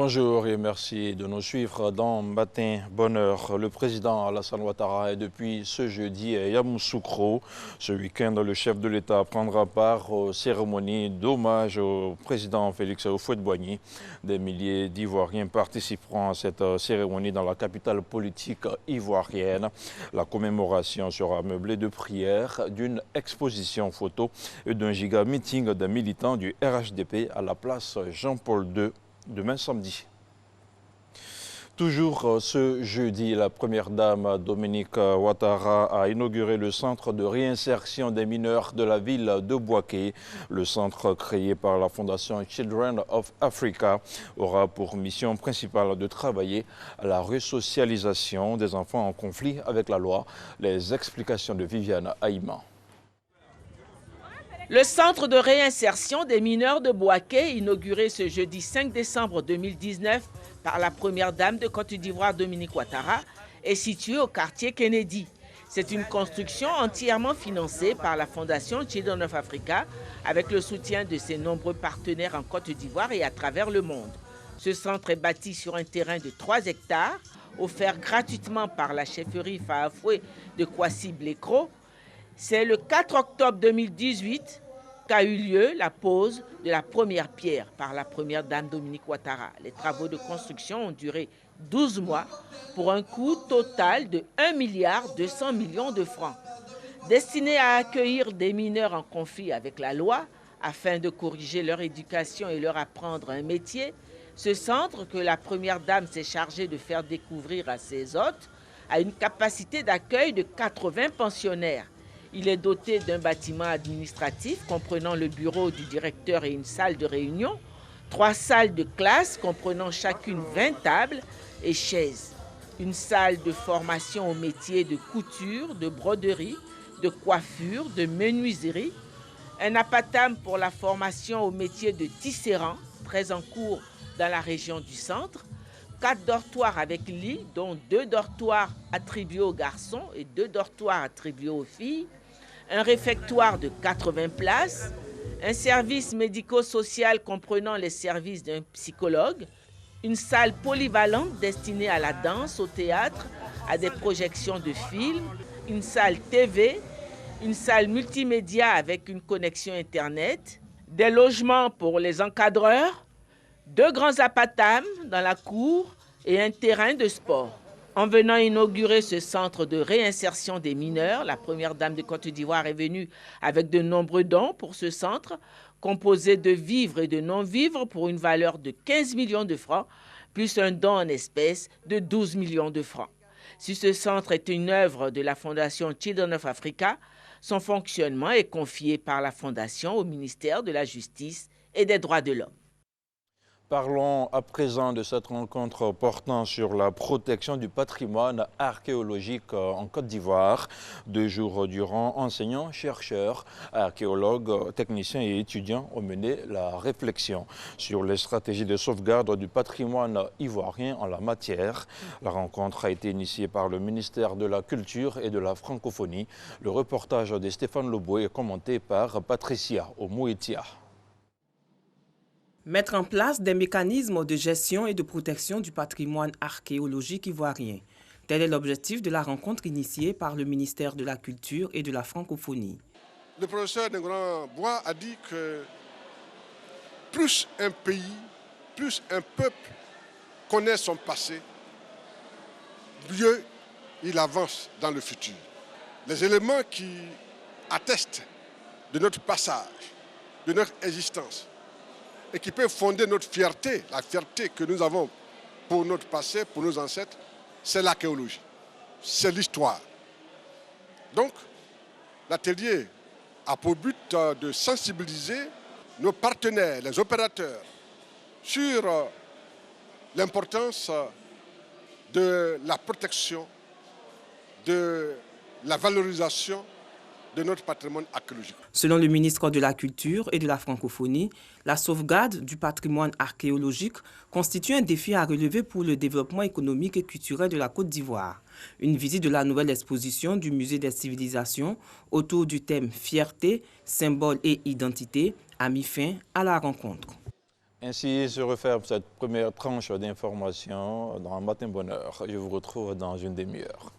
Bonjour et merci de nous suivre dans Matin Bonheur. Le président Alassane Ouattara est depuis ce jeudi à Yamoussoukro. Ce week-end, le chef de l'État prendra part aux cérémonies d'hommage au président Félix Houphouët-Boigny. Des milliers d'Ivoiriens participeront à cette cérémonie dans la capitale politique ivoirienne. La commémoration sera meublée de prières, d'une exposition photo et d'un giga meeting des militants du RHDP à la place Jean-Paul II. Demain samedi. Toujours ce jeudi, la première dame Dominique Ouattara a inauguré le centre de réinsertion des mineurs de la ville de Bouaké. Le centre créé par la fondation Children of Africa aura pour mission principale de travailler à la resocialisation des enfants en conflit avec la loi. Les explications de Viviane Haïman. Le centre de réinsertion des mineurs de Bouaké, inauguré ce jeudi 5 décembre 2019 par la première dame de Côte d'Ivoire Dominique Ouattara, est situé au quartier Kennedy. C'est une construction entièrement financée par la fondation Children of Africa avec le soutien de ses nombreux partenaires en Côte d'Ivoire et à travers le monde. Ce centre est bâti sur un terrain de 3 hectares, offert gratuitement par la chefferie Faafoué de Kwasi-Blekro. C'est le 4 octobre 2018 qu'a eu lieu la pose de la première pierre par la première dame Dominique Ouattara. Les travaux de construction ont duré 12 mois pour un coût total de 1,2 milliard de francs. Destiné à accueillir des mineurs en conflit avec la loi afin de corriger leur éducation et leur apprendre un métier, ce centre que la première dame s'est chargée de faire découvrir à ses hôtes a une capacité d'accueil de 80 pensionnaires. Il est doté d'un bâtiment administratif comprenant le bureau du directeur et une salle de réunion, 3 salles de classe comprenant chacune 20 tables et chaises, une salle de formation au métier de couture, de broderie, de coiffure, de menuiserie, un apatam pour la formation au métier de tisserand, très en cours dans la région du centre, 4 dortoirs avec lit, dont 2 dortoirs attribués aux garçons et 2 dortoirs attribués aux filles, un réfectoire de 80 places, un service médico-social comprenant les services d'un psychologue, une salle polyvalente destinée à la danse, au théâtre, à des projections de films, une salle TV, une salle multimédia avec une connexion Internet, des logements pour les encadreurs, 2 grands apatams dans la cour et un terrain de sport. En venant inaugurer ce centre de réinsertion des mineurs, la première dame de Côte d'Ivoire est venue avec de nombreux dons pour ce centre, composé de vivres et de non-vivres pour une valeur de 15 millions de francs, plus un don en espèces de 12 millions de francs. Si ce centre est une œuvre de la fondation Children of Africa, son fonctionnement est confié par la fondation au ministère de la Justice et des Droits de l'Homme. Parlons à présent de cette rencontre portant sur la protection du patrimoine archéologique en Côte d'Ivoire. 2 jours durant, enseignants, chercheurs, archéologues, techniciens et étudiants ont mené la réflexion sur les stratégies de sauvegarde du patrimoine ivoirien en la matière. La rencontre a été initiée par le ministère de la Culture et de la Francophonie. Le reportage de Stéphane Loboué est commenté par Patricia Omouetia. Mettre en place des mécanismes de gestion et de protection du patrimoine archéologique ivoirien. Tel est l'objectif de la rencontre initiée par le ministère de la Culture et de la Francophonie. Le professeur Nengran-Bois a dit que plus un pays, plus un peuple connaît son passé, mieux il avance dans le futur. Les éléments qui attestent de notre passage, de notre existence, et qui peuvent fonder notre fierté, la fierté que nous avons pour notre passé, pour nos ancêtres, c'est l'archéologie, c'est l'histoire. Donc, l'atelier a pour but de sensibiliser nos partenaires, les opérateurs, sur l'importance de la protection, de la valorisation de notre patrimoine archéologique. Selon le ministre de la Culture et de la Francophonie, la sauvegarde du patrimoine archéologique constitue un défi à relever pour le développement économique et culturel de la Côte d'Ivoire. Une visite de la nouvelle exposition du Musée des civilisations autour du thème « Fierté, symboles et identité » a mis fin à la rencontre. Ainsi se referme cette première tranche d'information dans Matin Bonheur. Je vous retrouve dans une demi-heure.